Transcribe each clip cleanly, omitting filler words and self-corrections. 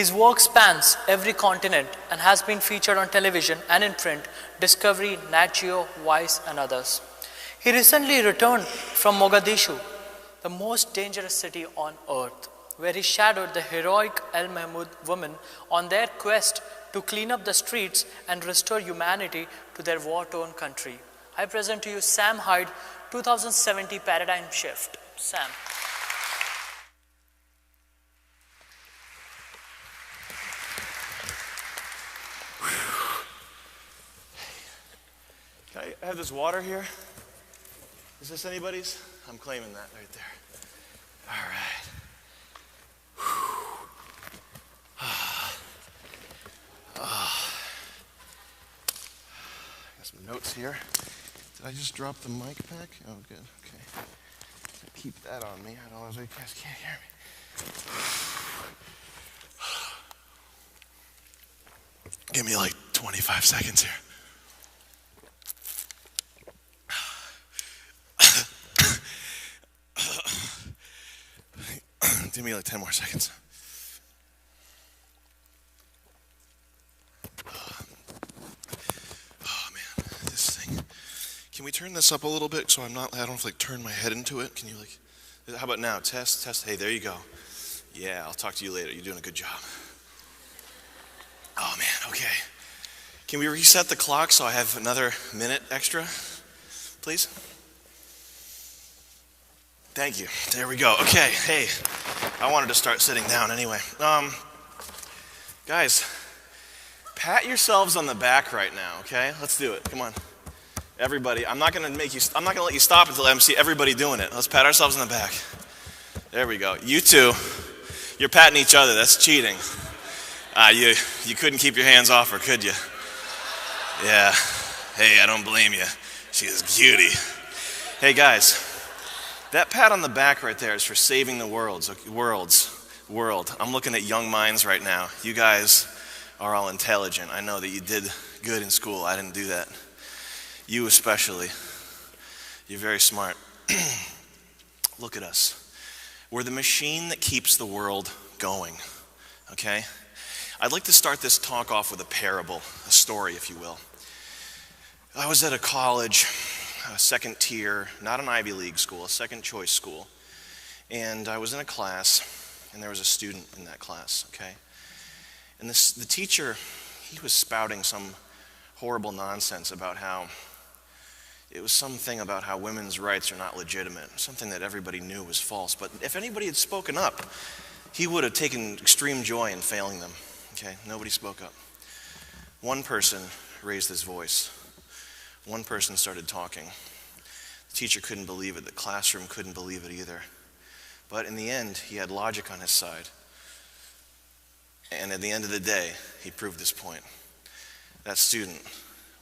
His work spans every continent and has been featured on television and in print, Discovery, Nat Geo, Vice, and others. He recently returned from Mogadishu, the most dangerous city on earth, where he shadowed the heroic El Mahmoud women on their quest to clean up the streets and restore humanity to their war-torn country. I present to you Sam Hyde, 2070 Paradigm Shift. Sam. Can I have this water here? Is this anybody's? I'm claiming that right there. All right. Got some notes here. Did I just drop the mic back? Oh, good. Okay. Keep that on me. Otherwise, you guys can't hear me. Give me like 25 seconds here. Give me like 10 more seconds. Oh man, this thing. Can we turn this up a little bit so I don't have to like turn my head into it? Can you like, how about now? Test. Hey, there you go. Yeah, I'll talk to you later. You're doing a good job. Oh man, okay. Can we reset the clock so I have another minute extra, please? Thank you. There we go. Okay, hey, I wanted to start sitting down anyway. Guys, pat yourselves on the back right now, okay? Let's do it. Come on. Everybody, I'm not gonna let you stop until I see everybody doing it. Let's pat ourselves on the back. There we go. You two, you're patting each other. That's cheating. You couldn't keep your hands off her, could you? Yeah. Hey, I don't blame you. She is a cutie. Hey guys, that pat on the back right there is for saving the world. I'm looking at young minds right now. You guys are all intelligent. I know that you did good in school. I didn't do that. You especially. You're very smart. Look at us. We're the machine that keeps the world going, okay? I'd like to start this talk off with a parable, a story, if you will. I was at a college, a second tier, not an Ivy League school, a second choice school. And I was in a class, and there was a student in that class, okay? And the teacher, he was spouting some horrible nonsense about how, it was something about how women's rights are not legitimate, something that everybody knew was false. But if anybody had spoken up, he would have taken extreme joy in failing them, okay? Nobody spoke up. One person raised his voice. One person started talking. The teacher couldn't believe it. The classroom couldn't believe it either. But in the end, he had logic on his side. And at the end of the day, he proved his point. That student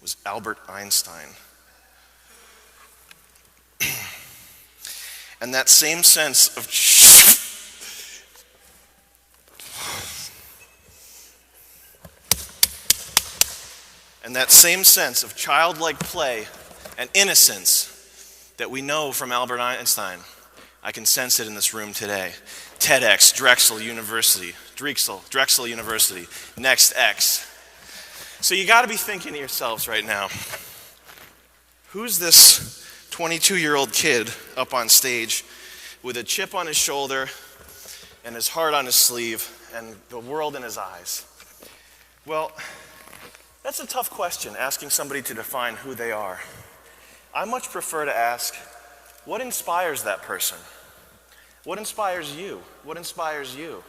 was Albert Einstein. And that same sense of childlike play and innocence that we know from Albert Einstein, I can sense it in this room today. TEDx, Drexel University, Next X. So you got to be thinking to yourselves right now, who's this 22-year-old kid up on stage with a chip on his shoulder and his heart on his sleeve and the world in his eyes? Well, that's a tough question, asking somebody to define who they are. I much prefer to ask, what inspires that person? What inspires you? What inspires you?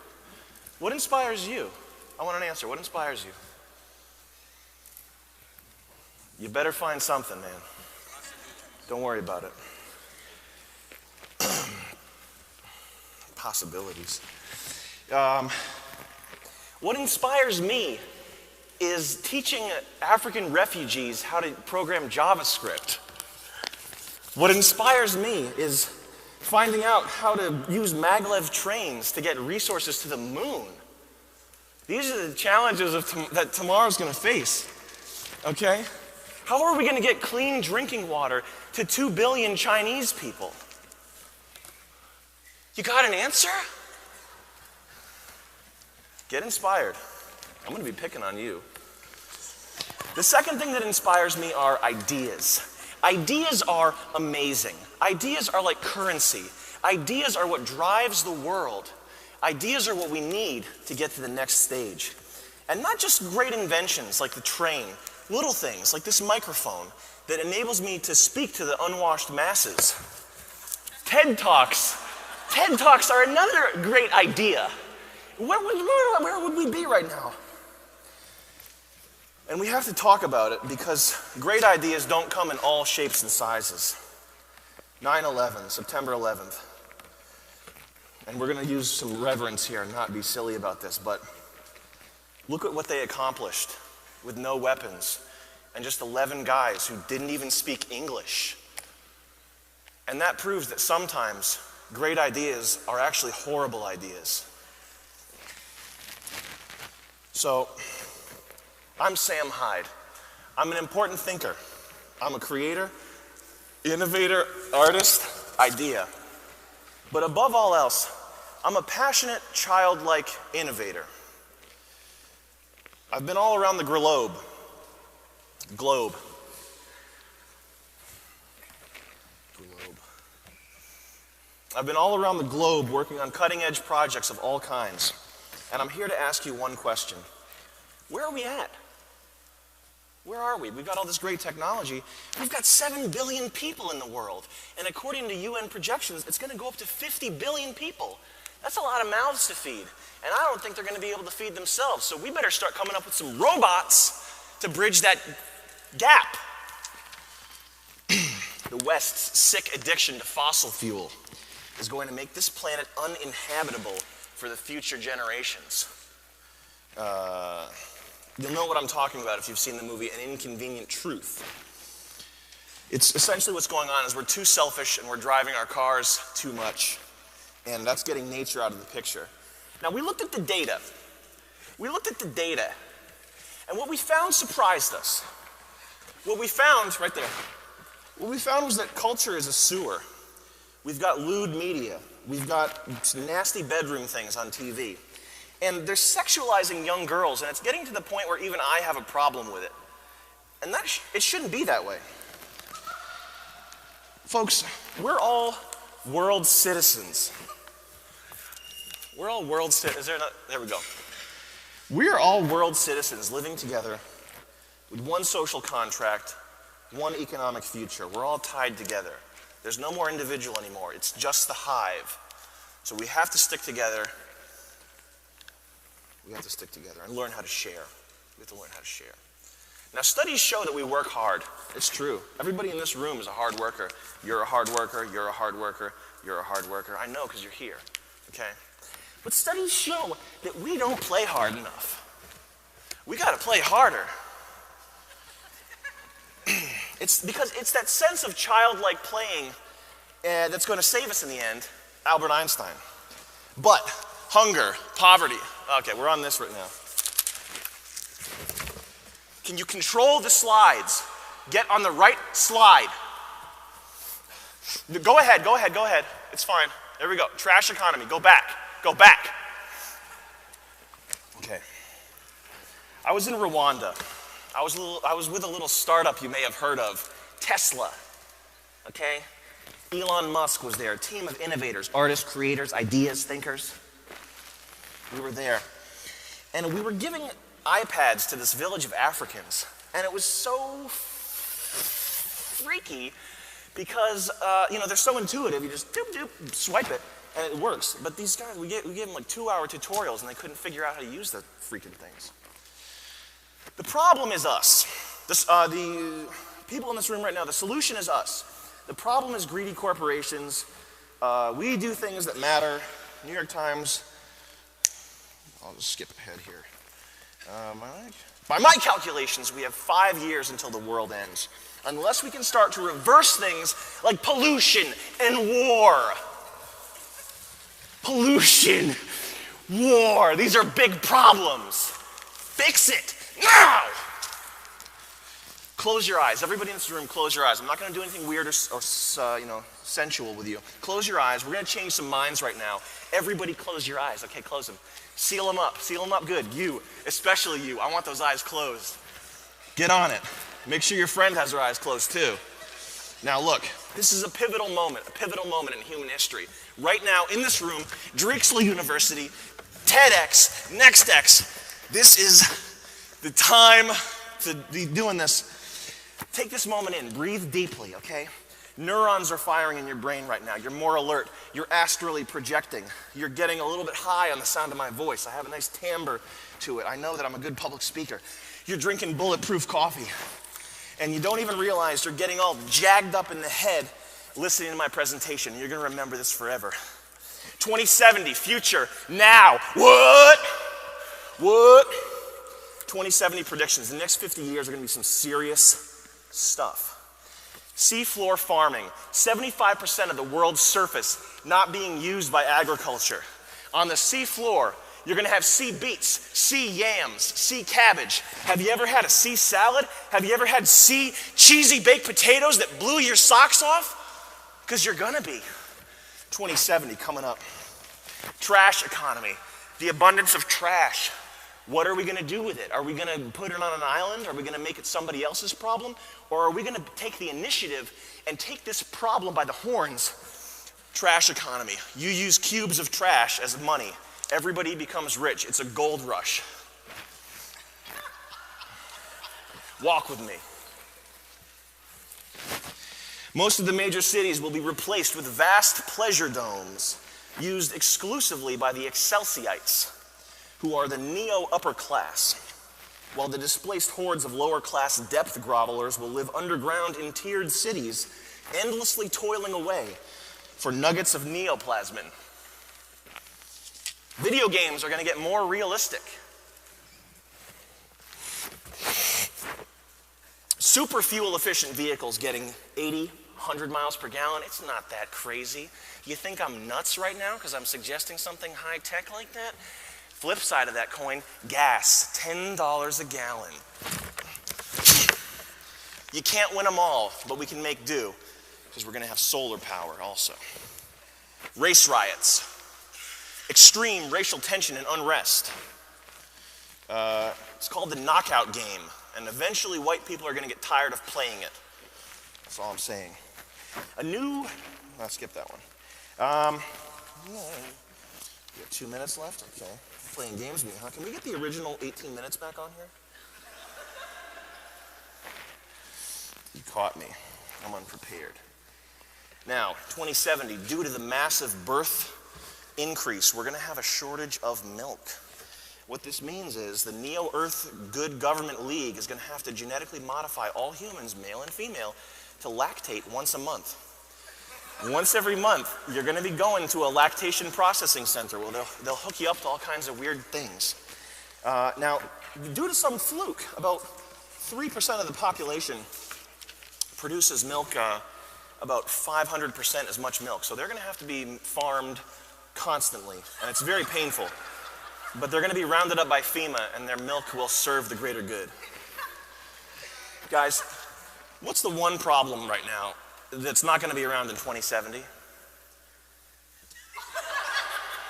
What inspires you? I want an answer. What inspires you? You better find something, man. Don't worry about it. Possibilities. What inspires me is teaching African refugees how to program JavaScript. What inspires me is finding out how to use maglev trains to get resources to the moon. These are the challenges that tomorrow's going to face, okay? How are we going to get clean drinking water to 2 billion Chinese people? You got an answer? Get inspired. I'm going to be picking on you. The second thing that inspires me are ideas. Ideas are amazing. Ideas are like currency. Ideas are what drives the world. Ideas are what we need to get to the next stage. And not just great inventions like the train, little things like this microphone that enables me to speak to the unwashed masses. TED Talks. TED Talks are another great idea. Where would we be right now? And we have to talk about it because great ideas don't come in all shapes and sizes. 9/11, September 11th. And we're going to use some reverence here and not be silly about this, but look at what they accomplished with no weapons and just 11 guys who didn't even speak English. And that proves that sometimes great ideas are actually horrible ideas. So, I'm Sam Hyde. I'm an important thinker. I'm a creator, innovator, artist, idea. But above all else, I'm a passionate, childlike innovator. I've been all around the globe. I've been all around the globe working on cutting-edge projects of all kinds. And I'm here to ask you one question. Where are we at? Where are we? We've got all this great technology. We've got 7 billion people in the world. And according to UN projections, it's going to go up to 50 billion people. That's a lot of mouths to feed. And I don't think they're going to be able to feed themselves. So we better start coming up with some robots to bridge that gap. The West's sick addiction to fossil fuel is going to make this planet uninhabitable for the future generations. You'll know what I'm talking about if you've seen the movie An Inconvenient Truth. It's essentially what's going on is we're too selfish and we're driving our cars too much. And that's getting nature out of the picture. Now, we looked at the data. And what we found surprised us. What we found, right there, what we found was that culture is a sewer. We've got lewd media. We've got nasty bedroom things on TV. And they're sexualizing young girls, and it's getting to the point where even I have a problem with it. And it shouldn't be that way. Folks, we're all world citizens. We're all world citizens. There we go. We're all world citizens living together with one social contract, one economic future. We're all tied together. There's no more individual anymore. It's just the hive. So we have to stick together. We have to stick together and learn how to share. We have to learn how to share. Now, studies show that we work hard. It's true. Everybody in this room is a hard worker. You're a hard worker. You're a hard worker. You're a hard worker. I know because you're here. Okay? But studies show that we don't play hard enough. We got to play harder. It's because it's that sense of childlike playing that's going to save us in the end. Albert Einstein. But hunger, poverty. Okay, we're on this right now. Can you control the slides? Get on the right slide. Go ahead. It's fine. There we go. Trash economy. Go back. Okay. I was in Rwanda. I was with a little startup you may have heard of, Tesla. Okay? Elon Musk was there, a team of innovators, artists, creators, ideas, thinkers. We were there. And we were giving iPads to this village of Africans. And it was so freaky because, they're so intuitive. You just swipe it, and it works. But these guys, we gave them like 2-hour tutorials, and they couldn't figure out how to use the freaking things. The problem is us. The people in this room right now, the solution is us. The problem is greedy corporations. We do things that matter. New York Times. I'll just skip ahead here. By my calculations, we have 5 years until the world ends. Unless we can start to reverse things like pollution and war. Pollution, war, these are big problems. Fix it now! Close your eyes. Everybody in this room, close your eyes. I'm not going to do anything weird or sensual with you. Close your eyes. We're going to change some minds right now. Everybody close your eyes. Okay, close them. Seal them up. Seal them up good. You, especially you. I want those eyes closed. Get on it. Make sure your friend has their eyes closed too. Now look, this is a pivotal moment in human history. Right now in this room, Drexel University, TEDx, NextX, this is the time to be doing this. Take this moment in, breathe deeply, okay? Neurons are firing in your brain right now. You're more alert. You're astrally projecting. You're getting a little bit high on the sound of my voice. I have a nice timbre to it. I know that I'm a good public speaker. You're drinking bulletproof coffee. And you don't even realize you're getting all jagged up in the head listening to my presentation. You're going to remember this forever. 2070, future, now. What? 2070 predictions. The next 50 years are going to be some serious stuff. Seafloor farming. 75% of the world's surface not being used by agriculture. On the seafloor, you're going to have sea beets, sea yams, sea cabbage. Have you ever had a sea salad? Have you ever had sea cheesy baked potatoes that blew your socks off? Because you're going to be. 2070 coming up. Trash economy. The abundance of trash. What are we going to do with it? Are we going to put it on an island? Are we going to make it somebody else's problem? Or are we going to take the initiative and take this problem by the horns? Trash economy. You use cubes of trash as money. Everybody becomes rich. It's a gold rush. Walk with me. Most of the major cities will be replaced with vast pleasure domes used exclusively by the Excelsiites, who are the neo-upper class, while the displaced hordes of lower-class depth grovelers will live underground in tiered cities, endlessly toiling away for nuggets of neoplasmin. Video games are going to get more realistic. Super fuel-efficient vehicles getting 80, 100 miles per gallon. It's not that crazy. You think I'm nuts right now because I'm suggesting something high-tech like that? Flip side of that coin, gas, $10 a gallon. You can't win them all, but we can make do because we're going to have solar power also. Race riots. Extreme racial tension and unrest. It's called the knockout game, and eventually white people are going to get tired of playing it. That's all I'm saying. I'll skip that one. You have 2 minutes left? Okay. Playing games with me, huh? Can we get the original 18 minutes back on here? You caught me. I'm unprepared. Now, 2070, due to the massive birth increase, we're going to have a shortage of milk. What this means is the Neo-Earth Good Government League is going to have to genetically modify all humans, male and female, to lactate once a month. Once every month, you're going to be going to a lactation processing center where they'll hook you up to all kinds of weird things. Now, due to some fluke, about 3% of the population produces milk, about 500% as much milk. So they're going to have to be farmed constantly, and it's very painful. But they're going to be rounded up by FEMA, and their milk will serve the greater good. Guys, what's the one problem right now that's not going to be around in 2070?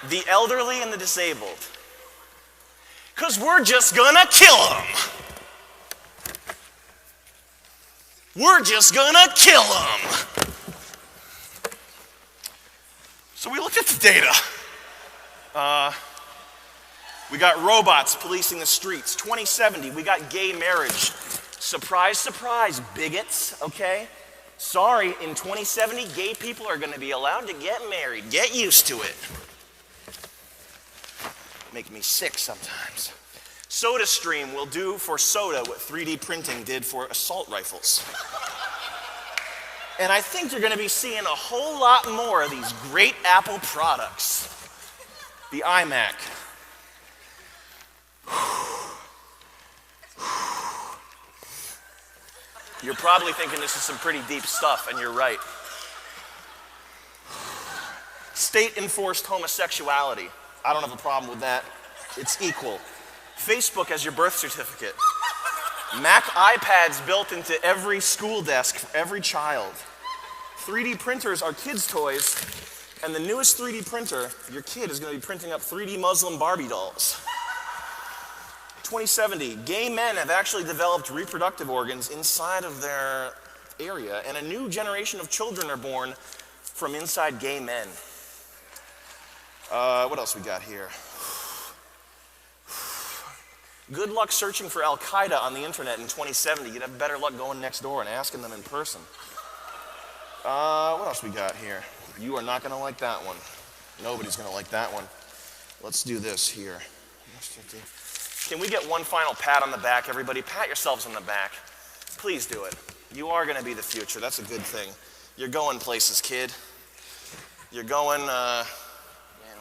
The elderly and the disabled. Because we're just going to kill them. We're just going to kill them. So we looked at the data. We got robots policing the streets. 2070, we got gay marriage. Surprise, surprise, bigots, okay? Sorry, in 2070, gay people are going to be allowed to get married. Get used to it. Make me sick sometimes. SodaStream will do for soda what 3D printing did for assault rifles. And I think you're going to be seeing a whole lot more of these great Apple products. The iMac. You're probably thinking this is some pretty deep stuff, and you're right. State-enforced homosexuality. I don't have a problem with that. It's equal. Facebook as your birth certificate. Mac iPads built into every school desk for every child. 3D printers are kids' toys, and the newest 3D printer, your kid is going to be printing up 3D Muslim Barbie dolls. 2070, gay men have actually developed reproductive organs inside of their area, and a new generation of children are born from inside gay men. What else we got here? Good luck searching for Al-Qaeda on the internet in 2070. You'd have better luck going next door and asking them in person. What else we got here? You are not going to like that one. Nobody's going to like that one. Let's do this here. Can we get one final pat on the back, everybody? Pat yourselves on the back. Please do it. You are going to be the future. That's a good thing. You're going places, kid. You're going, man,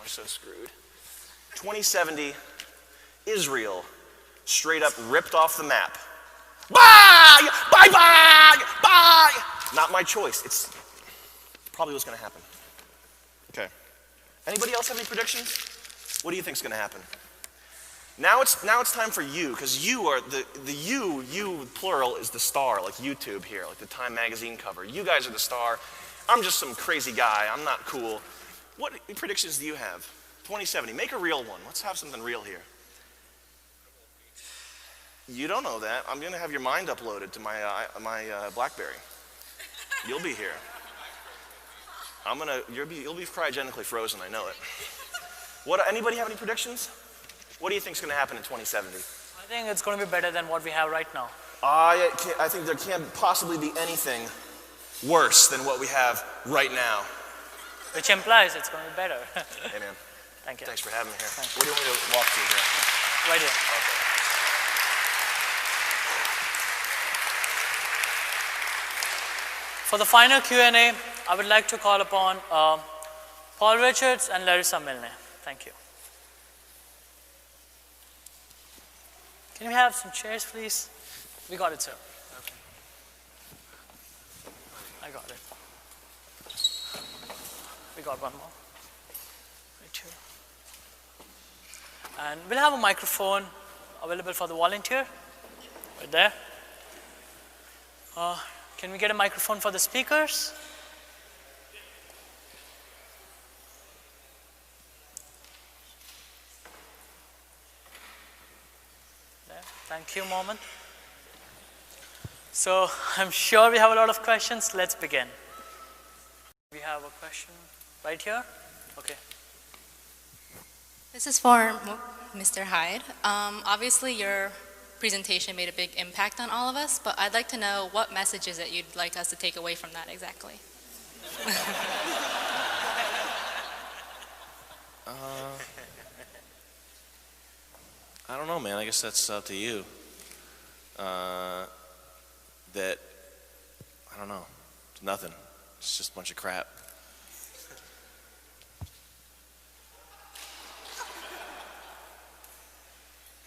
we're so screwed. 2070, Israel, straight up ripped off the map. Bye! Bye, bye! Bye! Not my choice. It's probably what's going to happen. Okay. Anybody else have any predictions? What do you think is going to happen? Now it's time for you, because you are you plural is the star, like YouTube here, like the Time magazine cover. You guys are the star. I'm just some crazy guy. I'm not cool. What predictions do you have? 2070. Make a real one. Let's have something real here. You don't know that. I'm going to have your mind uploaded to my BlackBerry. You'll be here. You'll be cryogenically frozen. I know it. Anybody have any predictions? What do you think is going to happen in 2070? I think it's going to be better than what we have right now. I think there can't possibly be anything worse than what we have right now. Which implies it's going to be better. Hey, man. Thank you. Thanks for having me here. Thank What do you want me to walk through here? Right here. Okay. For the final Q&A, I would like to call upon Paul Richards and Larissa Milne. Thank you. Can we have some chairs, please? We got it, sir. Okay. I got it. We got one more. Right here. And we'll have a microphone available for the volunteer. Right there. Can we get a microphone for the speakers? Thank you, Mohammed. So I'm sure we have a lot of questions. Let's begin. We have a question right here. Okay. This is for Mr. Hyde. Obviously, your presentation made a big impact on all of us, but I'd like to know what messages that you'd like us to take away from that exactly. I don't know, man. I guess that's up to you. That, I don't know. It's nothing. It's just a bunch of crap.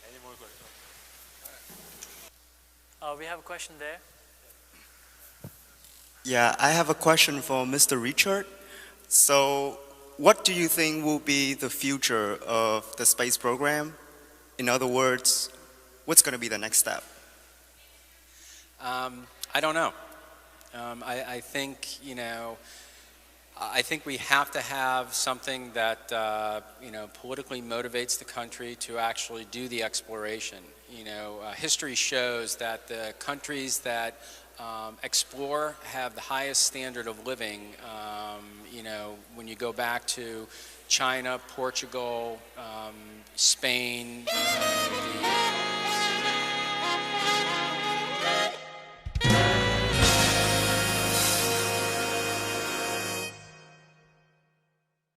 Any more questions? We have a question there. Yeah, I have a question for Mr. Richard. So, what do you think will be the future of the space program? In other words, what's going to be the next step? I don't know. I think, I think we have to have something that, politically motivates the country to actually do the exploration. History shows that the countries that explore have the highest standard of living. When you go back to China, Portugal, Spain,